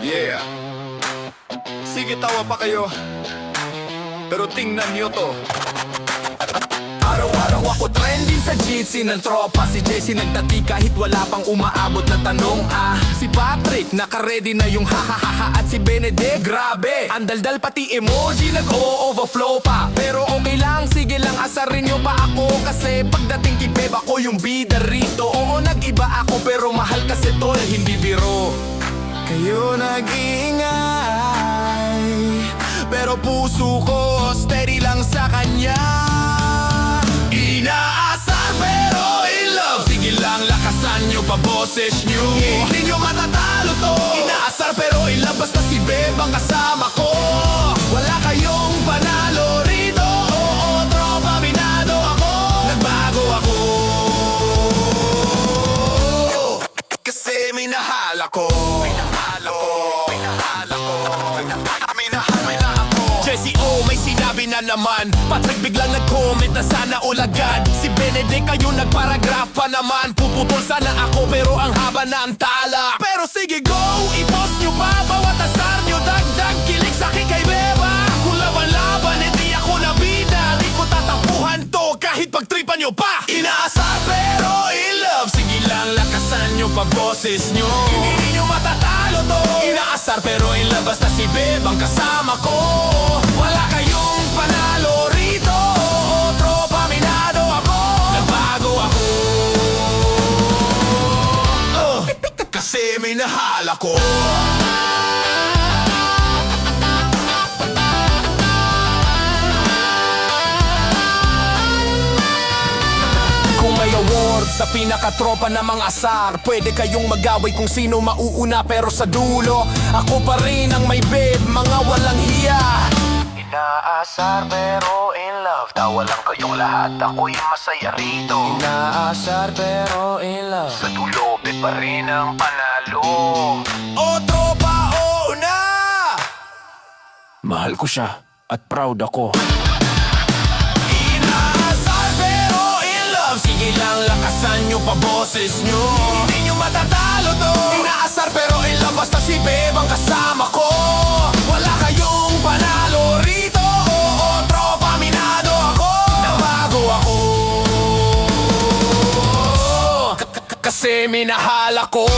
Yeah. Sige, tawa pa kayo, pero tingnan nyo to. Araw-araw ako trending sa GC ng tropa. Si Jesse nagtati kahit wala pang umaabot na tanong. Si Patrick naka-ready na yung ha-ha-ha-ha. At si Benedict, grabe, ang daldal pati emoji nag-o-overflow pa. Pero okay lang, sige lang, asarin nyo pa ako. Kasi pagdating kay Beb, ako yung bida rito. Oo, nag-iba ako pero mahal kasi tol, hindi biro. Kayo nag-iingay, pero puso ko steady lang sa kanya. Inaasar pero in love. Sige lang, lakasan nyo pa boses nyo. Hindi nyo matatalo to. Inaasar pero in love, basta si Beb ang kasama ko. Wala kayong panalo rito. Oo, tropa, binado ako. Nagbago ako kasi minahal ako. Jesse O, may sinabi na naman. Patrick biglang nag-comment na sana ulagad. Si Benedict kayo nagparagraph pa naman. Puputol sana ako pero ang haba na ang tala. Pero sige go, i-post nyo pa. Bawat asar nyo, dagdag kilig sa'kin kay Beba. Kung laban-laban, hindi ako nabida. Di ko tatapuhan to kahit pagtripan nyo pa. Inaasar pero in love. Sige lang, lakasan nyo pa boses nyo. Hindi nyo matatalo to. Inaasar pero in love, basta si Beb ang kasama ko. Wala kayong panalo rito. Tropa, minado ako. Nagbago ako kasi minahal ako. Kung may award sa pinakatropa na mga asar, pwede kayong magaway kung sino mauuna. Pero sa dulo, ako pa rin ang may Beb, mga walang hiya. Inaasar pero in love. Tawa lang kayong lahat, ako'y masaya rito. Inaasar pero in love. Sa dulo, Beb pa rin ang panalo. O tropa, o na! Mahal ko siya at proud ako. Inaasar pero in love. Sige lang, lakasan nyo pa boses nyo. Hindi nyo matatalo to. Inaasar pero in love, basta si Beb ang kasama ko. Wala kayong panalo rito. Oo, tropa, minado ako. Nagbago ako kasi minahal ako.